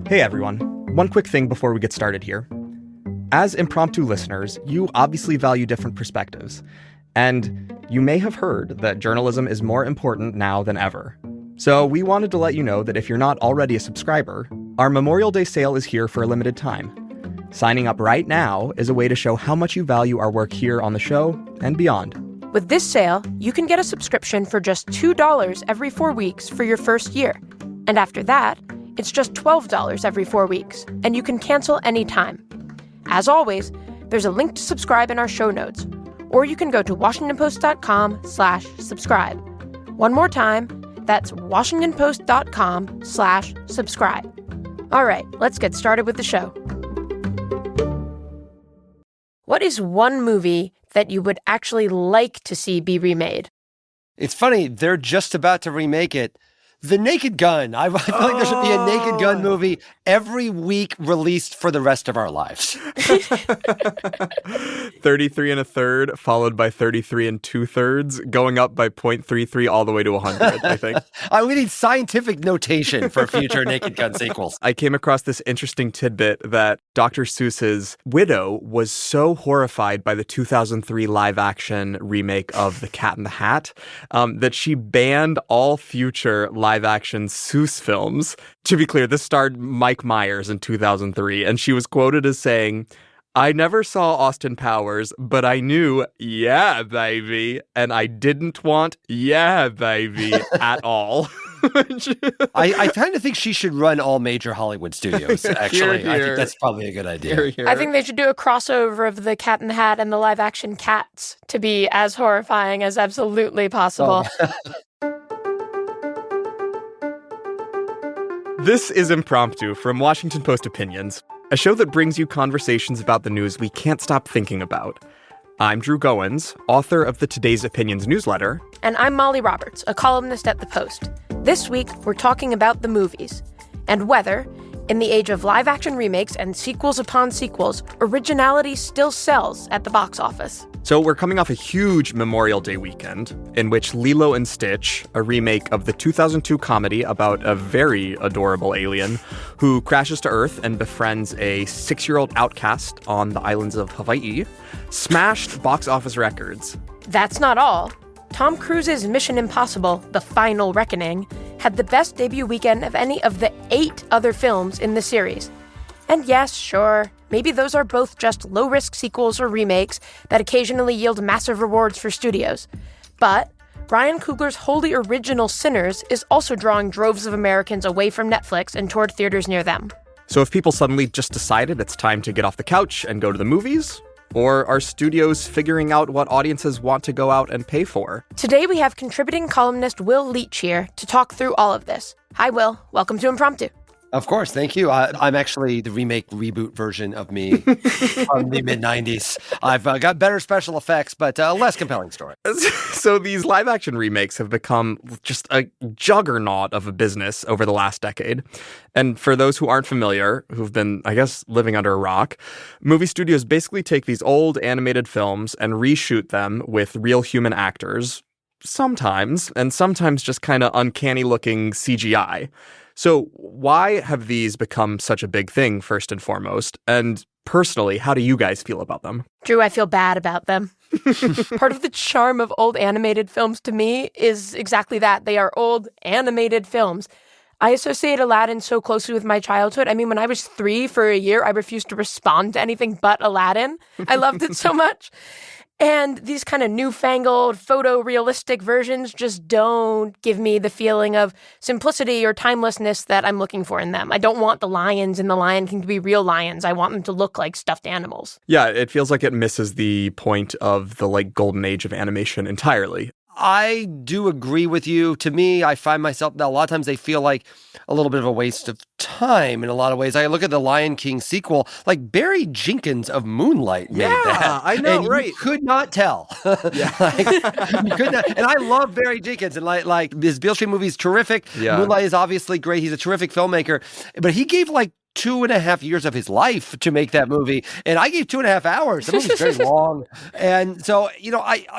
Hey everyone, one quick thing before we get started here. As impromptu listeners, you obviously value different perspectives, and you may have heard that journalism is more important now than ever. So we wanted to let you know that if you're not already a subscriber, our Memorial Day sale is here for a limited time. Signing up right now is a way to show how much you value our work here on the show and beyond. With this sale, you can get a subscription for just $2 every 4 weeks for your first year. And after that, it's just $12 every 4 weeks, and you can cancel anytime. As always, there's a link to subscribe in our show notes, or you can go to washingtonpost.com/subscribe. One more time, that's washingtonpost.com/subscribe. All right, let's get started with the show. What is one movie that you would actually like to see be remade? It's funny, they're just about to remake it. The Naked Gun. I feel like there should be a Naked Gun movie every week released for the rest of our lives. 33 and a third, followed by 33 and 2/3, going up by 0.33 all the way to 100, I think. We need scientific notation for future Naked Gun sequels. I came across this interesting tidbit that Dr. Seuss's widow was so horrified by the 2003 live-action remake of The Cat in the Hat that she banned all future live-action Seuss films. To be clear, this starred Mike Myers in 2003, and she was quoted as saying, "I never saw Austin Powers, but I knew, yeah, baby, and I didn't want, yeah, baby, at all." I kind of think she should run all major Hollywood studios, actually. Hear. I think that's probably a good idea. Hear. I think they should do a crossover of The Cat in the Hat and the live-action Cats to be as horrifying as absolutely possible. Oh. This is Impromptu from Washington Post Opinions, a show that brings you conversations about the news we can't stop thinking about. I'm Drew Goins, author of the Today's Opinions newsletter. And I'm Molly Roberts, a columnist at The Post. This week, we're talking about the movies and whether, in the age of live-action remakes and sequels upon sequels, originality still sells at the box office. So we're coming off a huge Memorial Day weekend in which Lilo and Stitch, a remake of the 2002 comedy about a very adorable alien who crashes to Earth and befriends a 6-year-old outcast on the islands of Hawaii, smashed box office records. That's not all. Tom Cruise's Mission Impossible: The Final Reckoning had the best debut weekend of any of the 8 other films in the series. And yes, sure, maybe those are both just low-risk sequels or remakes that occasionally yield massive rewards for studios. But Ryan Coogler's wholly original Sinners is also drawing droves of Americans away from Netflix and toward theaters near them. So if people suddenly just decided it's time to get off the couch and go to the movies, or are studios figuring out what audiences want to go out and pay for? Today we have contributing columnist Will Leitch here to talk through all of this. Hi, Will. Welcome to Impromptu. Of course, thank you. I'm actually the remake reboot version of me from the mid-'90s. I've got better special effects, but a less compelling story. So these live-action remakes have become just a juggernaut of a business over the last decade. And for those who aren't familiar, who've been, I guess, living under a rock, movie studios basically take these old animated films and reshoot them with real human actors, sometimes, and sometimes just kind of uncanny-looking CGI. So why have these become such a big thing, first and foremost? And personally, how do you guys feel about them? Drew, I feel bad about them. Part of the charm of old animated films to me is exactly that. They are old animated films. I associate Aladdin so closely with my childhood. I mean, when I was 3 for a year, I refused to respond to anything but Aladdin. I loved it so much. And these kind of newfangled photorealistic versions just don't give me the feeling of simplicity or timelessness that I'm looking for in them. I don't want the lions in The Lion King to be real lions. I want them to look like stuffed animals. Yeah, it feels like it misses the point of the golden age of animation entirely. I do agree with you. To me, I find myself that a lot of times they feel like a little bit of a waste of time in a lot of ways. I look at the Lion King sequel, like Barry Jenkins of Moonlight made that. I know, and right? You could not tell. Yeah. You could not. And I love Barry Jenkins, and like his Beale Street movie is terrific. Yeah. Moonlight is obviously great. He's a terrific filmmaker, but he gave 2.5 years of his life to make that movie, and I gave 2.5 hours. The movie's very long, and so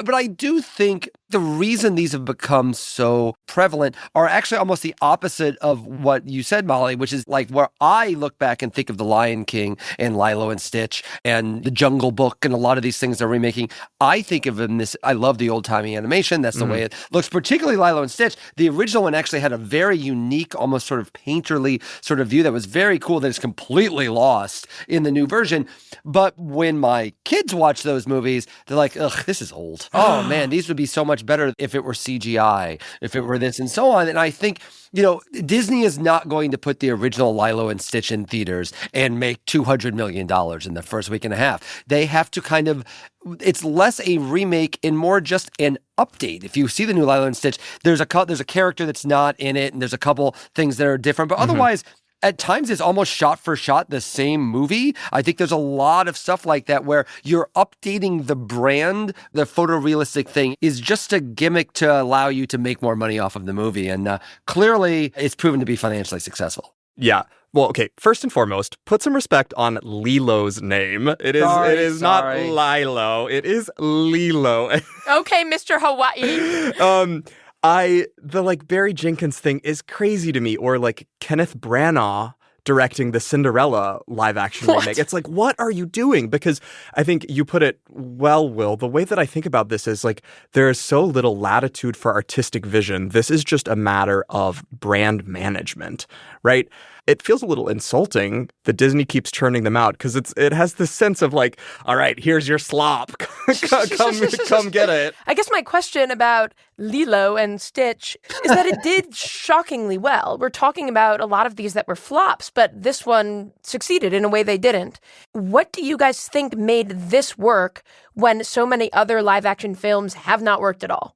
but I do think the reason these have become so prevalent are actually almost the opposite of what you said, Molly, which is like where I look back and think of The Lion King and Lilo and Stitch and The Jungle Book and a lot of these things they're remaking. I think of them I love the old-timey animation. That's the way it looks, particularly Lilo and Stitch. The original one actually had a very unique, almost sort of painterly sort of view that was very cool that is completely lost in the new version. But when my kids watch those movies, they're like, ugh, this is old. Oh man, these would be so much better if it were CGI, if it were this and so on. And I think, Disney is not going to put the original Lilo and Stitch in theaters and make $200 million in the first week and a half. They have to it's less a remake and more just an update. If you see the new Lilo and Stitch, there's a character that's not in it, and there's a couple things that are different. But otherwise, at times it's almost shot for shot the same movie. I think there's a lot of stuff like that where you're updating the brand. The photorealistic thing is just a gimmick to allow you to make more money off of the movie. And clearly it's proven to be financially successful. Yeah. Well, okay. First and foremost, put some respect on Lilo's name. It is not Lilo. It is Lilo. Okay, Mr. Hawaii. The Barry Jenkins thing is crazy to me, or like Kenneth Branagh directing the Cinderella live action remake. It's like, what are you doing? Because I think you put it well, Will. The way that I think about this is like there is so little latitude for artistic vision. This is just a matter of brand management, right? It feels a little insulting that Disney keeps churning them out because it has this sense of like, all right, here's your slop. come get it. I guess my question about Lilo and Stitch is that it did shockingly well. We're talking about a lot of these that were flops, but this one succeeded in a way they didn't. What do you guys think made this work when so many other live action films have not worked at all?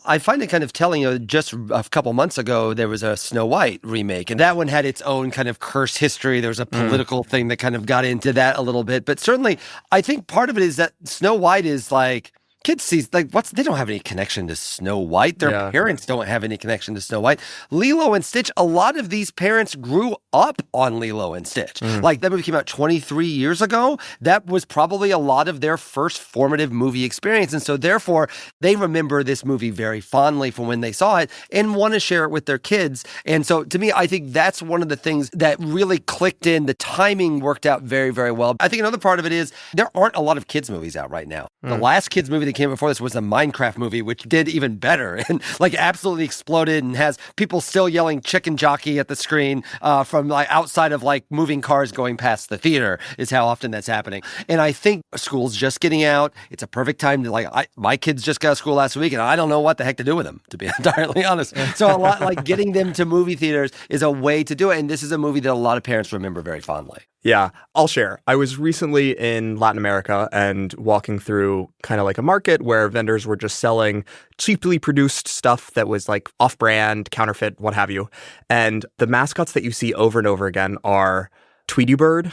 I find it kind of telling, just a couple months ago, there was a Snow White remake, and that one had its own kind of cursed history. There was a political thing that kind of got into that a little bit. But certainly, I think part of it is that Snow White is like, kids see, like, they don't have any connection to Snow White. Their parents don't have any connection to Snow White. Lilo and Stitch, a lot of these parents grew up on Lilo and Stitch. Like, that movie came out 23 years ago. That was probably a lot of their first formative movie experience. And so, therefore, they remember this movie very fondly from when they saw it and want to share it with their kids. And so, to me, I think that's one of the things that really clicked in. The timing worked out very, very well. I think another part of it is there aren't a lot of kids' movies out right now. The last kids' movie that came before this was the Minecraft movie, which did even better and like absolutely exploded and has people still yelling chicken jockey at the screen from like outside of like moving cars going past the theater is how often that's happening. And I think school's just getting out. It's a perfect time to my kids just got out of school last week and I don't know what the heck to do with them, to be entirely honest. So a lot like getting them to movie theaters is a way to do it. And this is a movie that a lot of parents remember very fondly. Yeah, I'll share. I was recently in Latin America and walking through kind of like a market where vendors were just selling cheaply produced stuff that was like off-brand, counterfeit, what have you. And the mascots that you see over and over again are Tweety Bird,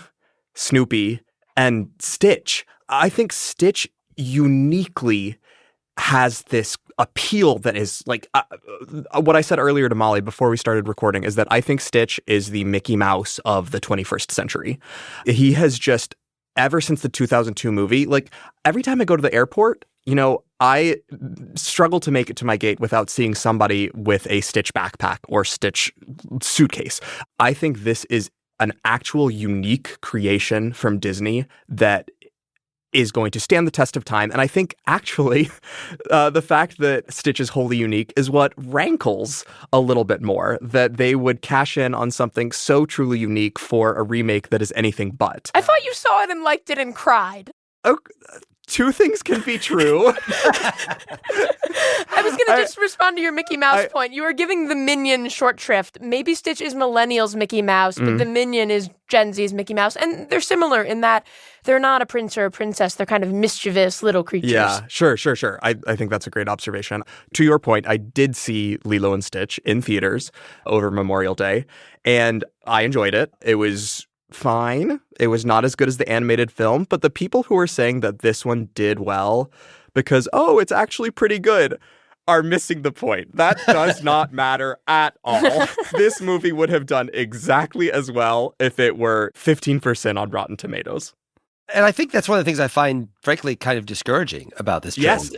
Snoopy, and Stitch. I think Stitch uniquely has this appeal that is like what I said earlier to Molly before we started recording is that I think Stitch is the Mickey Mouse of the 21st century. He has just, ever since the 2002 movie, like every time I go to the airport, I struggle to make it to my gate without seeing somebody with a Stitch backpack or Stitch suitcase. I think this is an actual unique creation from Disney that is going to stand the test of time. And I think actually the fact that Stitch is wholly unique is what rankles a little bit more, that they would cash in on something so truly unique for a remake that is anything but. I thought you saw it and liked it and cried. Oh, two things can be true. I was going to just respond to your Mickey Mouse point. You were giving the Minion short shrift. Maybe Stitch is millennials' Mickey Mouse, but the Minion is Gen Z's Mickey Mouse. And they're similar in that they're not a prince or a princess. They're kind of mischievous little creatures. Yeah, sure. I think that's a great observation. To your point, I did see Lilo and Stitch in theaters over Memorial Day, and I enjoyed it. It was fine. It was not as good as the animated film, but the people who are saying that this one did well because, it's actually pretty good, are missing the point. That does not matter at all. This movie would have done exactly as well if it were 15% on Rotten Tomatoes. And I think that's one of the things I find, frankly, kind of discouraging about this trend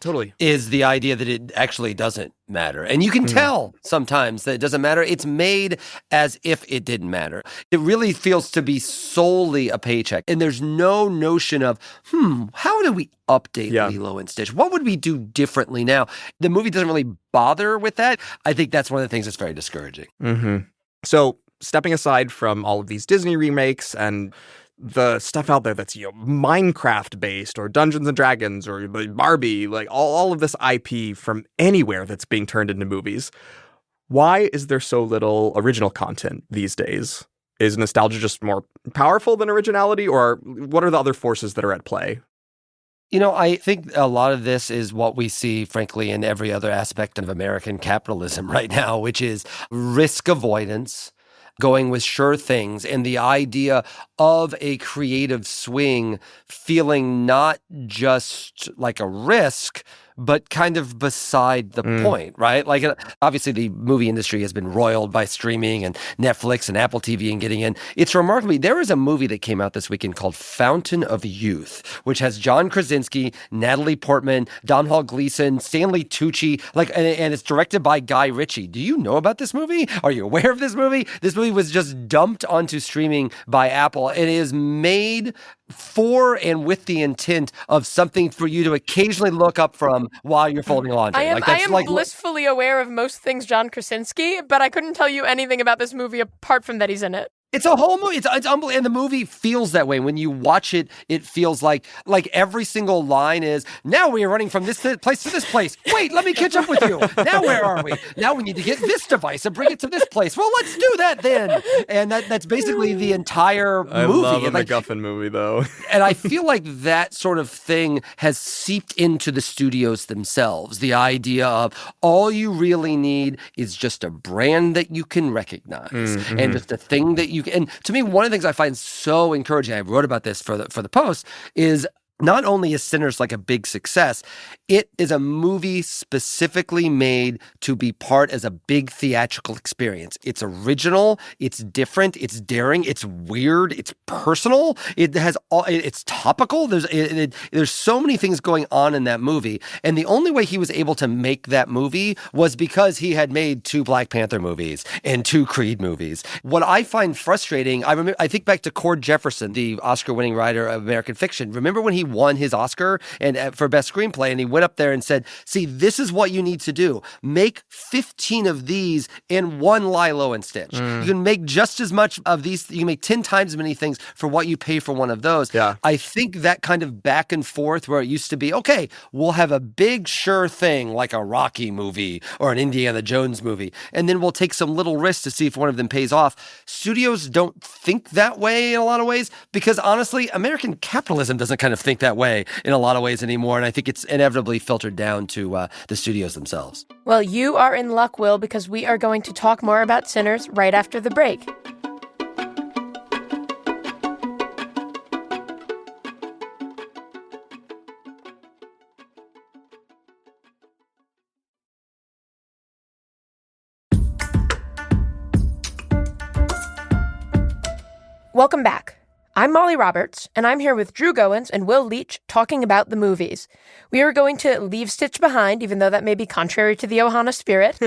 totally. is the idea that it actually doesn't matter. And you can tell sometimes that it doesn't matter. It's made as if it didn't matter. It really feels to be solely a paycheck. And there's no notion of, how do we update Lilo and Stitch? What would we do differently now? The movie doesn't really bother with that. I think that's one of the things that's very discouraging. Mm-hmm. So stepping aside from all of these Disney remakes and the stuff out there that's, Minecraft based or Dungeons and Dragons or Barbie, like all of this IP from anywhere that's being turned into movies, why is there so little original content these days? Is nostalgia just more powerful than originality, or what are the other forces that are at play? I think a lot of this is what we see, frankly, in every other aspect of American capitalism right now, which is risk avoidance, going with sure things, and the idea of a creative swing feeling not just like a risk, but kind of beside the point, right? Like, obviously, the movie industry has been roiled by streaming and Netflix and Apple TV and getting in. It's remarkably, there is a movie that came out this weekend called Fountain of Youth, which has John Krasinski, Natalie Portman, Domhnall Gleeson, Stanley Tucci, and it's directed by Guy Ritchie. Do you know about this movie? Are you aware of this movie? This movie was just dumped onto streaming by Apple. It is made for and with the intent of something for you to occasionally look up from while you're folding laundry. I am blissfully aware of most things John Krasinski, but I couldn't tell you anything about this movie apart from that he's in it. It's a whole movie. It's unbelievable. And the movie feels that way. When you watch it, it feels like every single line is, now we are running from this place to this place. Wait, let me catch up with you. Now where are we? Now we need to get this device and bring it to this place. Well, let's do that then. And that's basically the entire movie. I love a MacGuffin movie, though. And I feel like that sort of thing has seeped into the studios themselves. The idea of all you really need is just a brand that you can recognize and just a thing that you. And to me, one of the things I find so encouraging, I wrote about this for the post, is not only is Sinners like a big success, it is a movie specifically made to be part as a big theatrical experience. It's original, it's different, it's daring, it's weird, it's personal, it's topical. There's so many things going on in that movie, and the only way he was able to make that movie was because he had made 2 Black Panther movies and 2 Creed movies. What I find frustrating, I think back to Cord Jefferson, the Oscar-winning writer of American Fiction. Remember when he won his Oscar for Best Screenplay, and he went up there and said, see, this is what you need to do. Make 15 of these in one Lilo and Stitch. You can make just as much of these. You can make 10 times as many things for what you pay for one of those. Yeah. I think that kind of back and forth where it used to be, okay, we'll have a big sure thing like a Rocky movie or an Indiana Jones movie, and then we'll take some little risks to see if one of them pays off. Studios don't think that way in a lot of ways because, honestly, American capitalism doesn't kind of think that way in a lot of ways anymore, and I think it's inevitably filtered down to the studios themselves. Well, you are in luck, Will, because we are going to talk more about Sinners right after the break. Welcome back. I'm Molly Roberts, and I'm here with Drew Goins and Will Leitch talking about the movies. We are going to leave Stitch behind, even though that may be contrary to the Ohana spirit.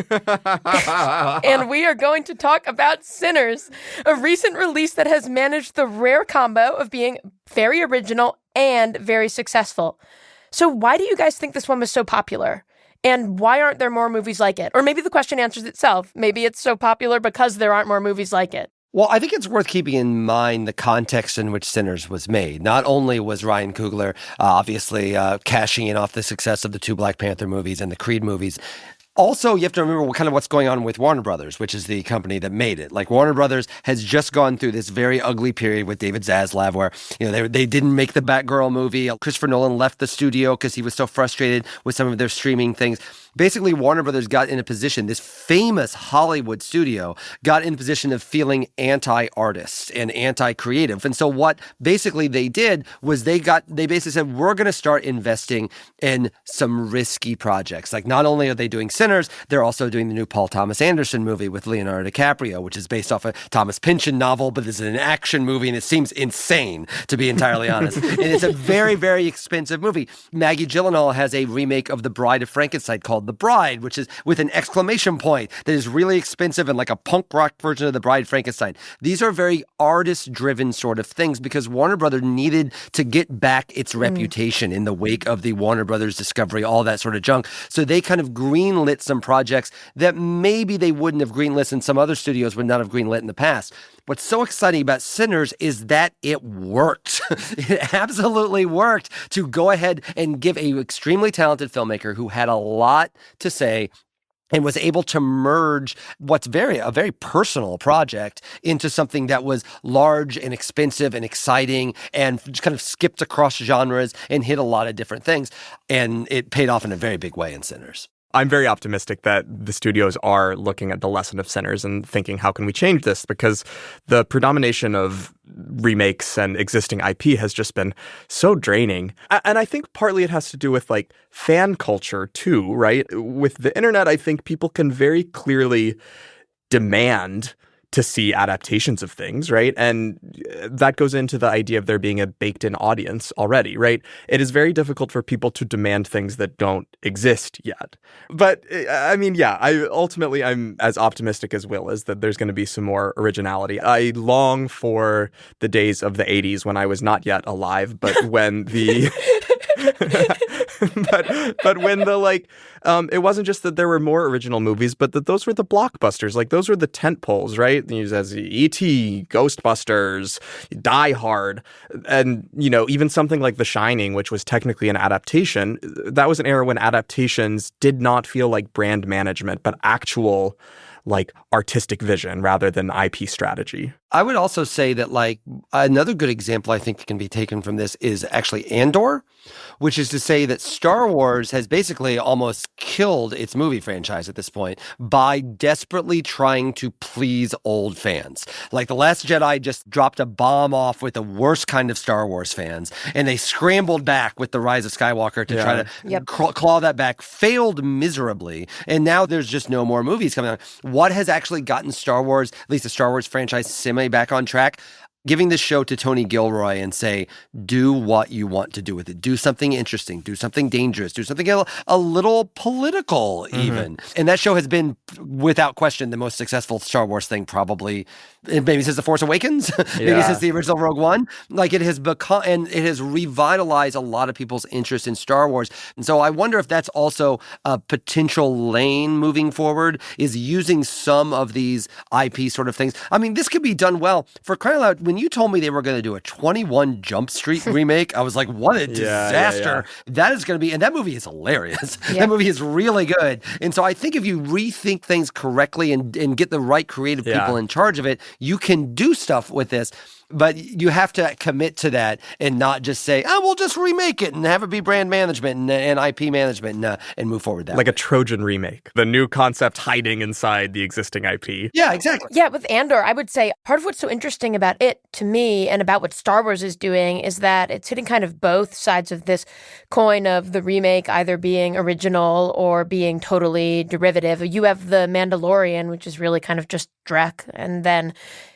And we are going to talk about Sinners, a recent release that has managed the rare combo of being very original and very successful. So why do you guys think this one was so popular? And why aren't there more movies like it? Or maybe the question answers itself. Maybe it's so popular because there aren't more movies like it. Well, I think it's worth keeping in mind the context in which Sinners was made. Not only was Ryan Coogler obviously cashing in off the success of the 2 Black Panther movies and the Creed movies. Also, you have to remember what's going on with Warner Brothers, which is the company that made it. Like, Warner Brothers has just gone through this very ugly period with David Zaslav where, they didn't make the Batgirl movie. Christopher Nolan left the studio because he was so frustrated with some of their streaming things. basically Warner Brothers got in a position, this famous Hollywood studio got in a position of feeling anti-artist and anti-creative. And so what basically they did was they basically said, we're going to start investing in some risky projects. Like, not only are they doing Sinners, they're also doing the new Paul Thomas Anderson movie with Leonardo DiCaprio, which is based off a Thomas Pynchon novel, but it's an action movie, and it seems insane, to be entirely honest. And it's a very, very expensive movie. Maggie Gyllenhaal has a remake of The Bride of Frankenstein called The Bride, which is with an exclamation point that is really expensive and like a punk rock version of The Bride of Frankenstein. These are very artist-driven sort of things because Warner Brothers needed to get back its reputation in the wake of the Warner Brothers Discovery, all that sort of junk. So they kind of greenlit some projects that maybe they wouldn't have greenlit and some other studios would not have greenlit in the past. What's so exciting about Sinners is that it worked. It absolutely worked to go ahead and give a extremely talented filmmaker who had a lot to say and was able to merge what's a very personal project into something that was large and expensive and exciting and just kind of skipped across genres and hit a lot of different things. And it paid off in a very big way in Sinners. I'm very optimistic that the studios are looking at the lesson of Sinners and thinking, how can we change this? Because the predomination of remakes and existing IP has just been so draining. And I think partly it has to do with like fan culture too, right? With the internet, I think people can very clearly demand to see adaptations of things, right? And that goes into the idea of there being a baked-in audience already, right? It is very difficult for people to demand things that don't exist yet. But I mean, yeah, I'm as optimistic as Will is that there's going to be some more originality. I long for the days of the 80s when I was not yet alive, but when the but when the it wasn't just that there were more original movies, but that those were the blockbusters. Like, those were the tent poles, right? These as E.T., Ghostbusters, Die Hard, and even something like The Shining, which was technically an adaptation. That was an era when adaptations did not feel like brand management, but actual like artistic vision rather than IP strategy. I would also say that like another good example I think can be taken from this is actually Andor, which is to say that Star Wars has basically almost killed its movie franchise at this point by desperately trying to please old fans. Like The Last Jedi just dropped a bomb off with the worst kind of Star Wars fans, and they scrambled back with The Rise of Skywalker to try to claw that back, failed miserably, and now there's just no more movies coming out. What has actually gotten Star Wars, at least the Star Wars franchise, semi back on track? Giving this show to Tony Gilroy and say, do what you want to do with it. Do something interesting. Do something dangerous. Do something a little political even. And that show has been, without question, the most successful Star Wars thing probably, maybe since The Force Awakens, maybe since the original Rogue One. Like, it has become, and it has revitalized a lot of people's interest in Star Wars. And so I wonder if that's also a potential lane moving forward, is using some of these IP sort of things. I mean, this could be done well. For crying out loud, when you told me they were going to do a 21 Jump Street remake, I was like, what a disaster. That is going to be, and that movie is hilarious. That movie is really good. And so I think if you rethink things correctly and get the right creative people in charge of it, you can do stuff with this. But you have to commit to that and not just say, we'll just remake it and have it be brand management and IP management and move forward that like way. A Trojan remake, the new concept hiding inside the existing IP. Yeah, exactly. Yeah, with Andor, I would say part of what's so interesting about it to me and about what Star Wars is doing is that it's hitting kind of both sides of this coin of the remake either being original or being totally derivative. You have The Mandalorian, which is really kind of just Drek, and then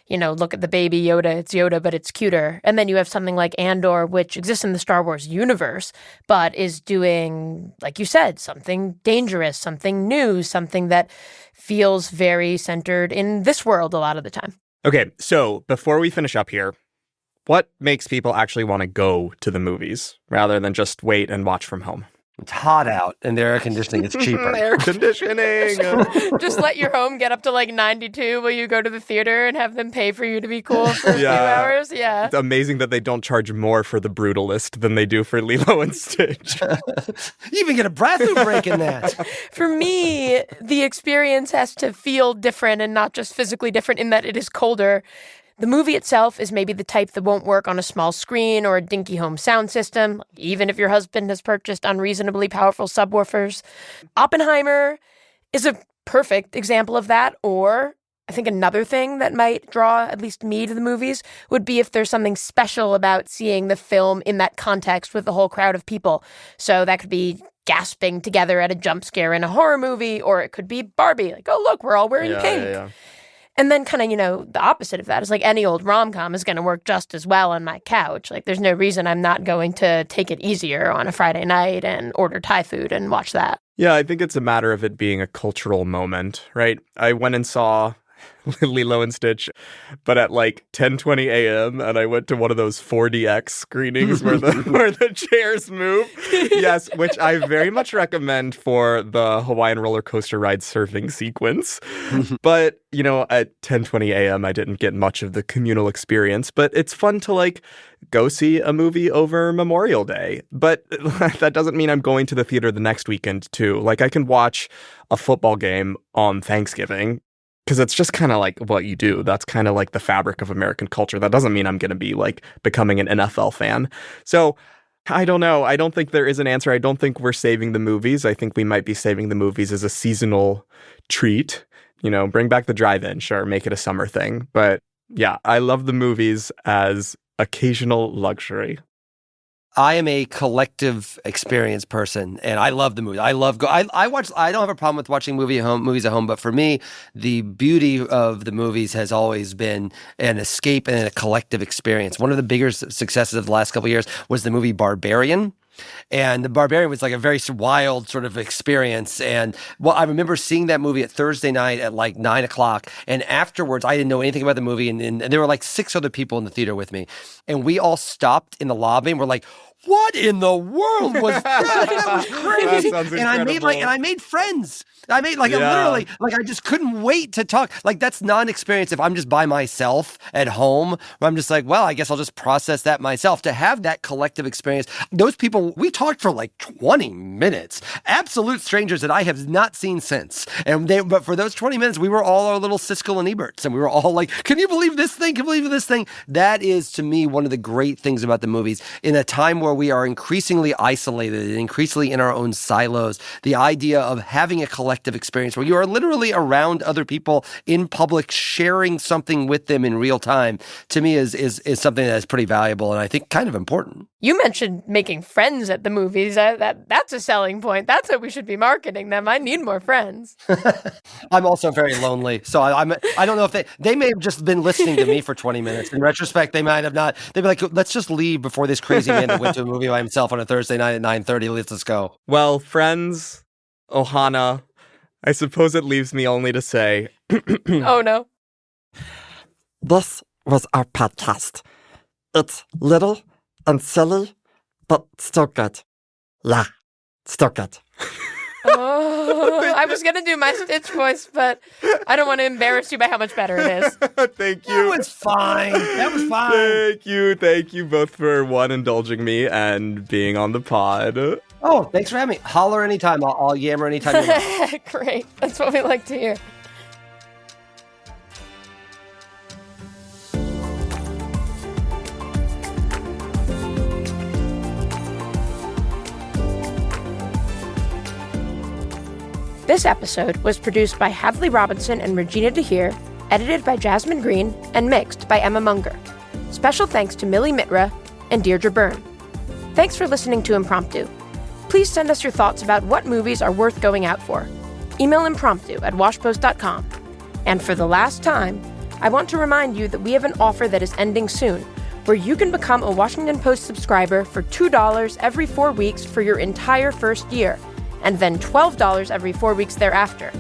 look at the baby Yoda. It's Yoda, but it's cuter. And then you have something like Andor, which exists in the Star Wars universe, but is doing, like you said, something dangerous, something new, something that feels very centered in this world a lot of the time. Okay, so before we finish up here, what makes people actually want to go to the movies rather than just wait and watch from home? It's hot out, and the air conditioning is cheaper. Air conditioning. Just let your home get up to like 92 while you go to the theater and have them pay for you to be cool for a few hours. Yeah. It's amazing that they don't charge more for The Brutalist than they do for Lilo and Stitch. You even get a bathroom break in that. For me, the experience has to feel different and not just physically different in that it is colder. The movie itself is maybe the type that won't work on a small screen or a dinky home sound system, even if your husband has purchased unreasonably powerful subwoofers. Oppenheimer is a perfect example of that, or I think another thing that might draw at least me to the movies would be if there's something special about seeing the film in that context with the whole crowd of people. So that could be gasping together at a jump scare in a horror movie, or it could be Barbie, like, oh, look, we're all wearing pink. Yeah. And then kind of, the opposite of that is like any old rom-com is going to work just as well on my couch. Like, there's no reason I'm not going to take it easier on a Friday night and order Thai food and watch that. Yeah, I think it's a matter of it being a cultural moment, right? I went and saw Lilo and Stitch, but at like 10:20 a.m. and I went to one of those 4DX screenings where the chairs move. Yes, which I very much recommend for the Hawaiian roller coaster ride surfing sequence. But, at 10:20 a.m. I didn't get much of the communal experience, but it's fun to like go see a movie over Memorial Day. But that doesn't mean I'm going to the theater the next weekend too. Like, I can watch a football game on Thanksgiving, because it's just kind of like what you do. That's kind of like the fabric of American culture. That doesn't mean I'm going to be like becoming an NFL fan. So I don't know. I don't think there is an answer. I don't think we're saving the movies. I think we might be saving the movies as a seasonal treat. Bring back the drive-in, sure, make it a summer thing. But yeah, I love the movies as occasional luxury. I am a collective experience person, and I love the movie. I don't have a problem with watching movies at home, but for me, the beauty of the movies has always been an escape and a collective experience. One of the bigger successes of the last couple of years was the movie Barbarian. And The Barbarian was like a very wild sort of experience. And I remember seeing that movie at Thursday night at like 9 o'clock. And afterwards, I didn't know anything about the movie. And there were like 6 other people in the theater with me. And we all stopped in the lobby and we're like, what in the world was that? That was crazy. I made friends. Literally, I just couldn't wait to talk. Like, that's not an experience if I'm just by myself at home, where I'm just like, well, I guess I'll just process that myself. To have that collective experience, those people, we talked for like 20 minutes. Absolute strangers that I have not seen since. But for those 20 minutes, we were all our little Siskel and Eberts, and we were all like, can you believe this thing? Can you believe this thing? That is, to me, one of the great things about the movies. In a time where we are increasingly isolated and increasingly in our own silos, the idea of having a collective experience where you are literally around other people in public, sharing something with them in real time, to me is something that is pretty valuable and I think kind of important. You mentioned making friends at the movies. That's a selling point. That's how we should be marketing them. I need more friends. I'm also very lonely, so I don't know if they may have just been listening to me for 20 minutes. In retrospect, they might have not. They'd be like, let's just leave before this crazy man that went to a movie by himself on a Thursday night at 9:30. Let's go. Well, friends, Ohana, I suppose it leaves me only to say, oh no. This was our podcast. It's little and silly, but still good. Yeah, still good. Oh, I was going to do my Stitch voice, but I don't want to embarrass you by how much better it is. Thank you. That was fine. Thank you both for indulging me and being on the pod. Oh, thanks for having me. Holler anytime. I'll yammer anytime you want. Great. That's what we like to hear. This episode was produced by Hadley Robinson and Regina DeHeer, edited by Jasmine Green, and mixed by Emma Munger. Special thanks to Millie Mitra and Deirdre Byrne. Thanks for listening to Impromptu. Please send us your thoughts about what movies are worth going out for. Email impromptu@washpost.com. And for the last time, I want to remind you that we have an offer that is ending soon, where you can become a Washington Post subscriber for $2 every 4 weeks for your entire first year, and then $12 every 4 weeks thereafter.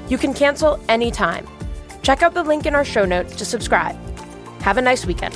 You can cancel anytime. Check out the link in our show notes to subscribe. Have a nice weekend.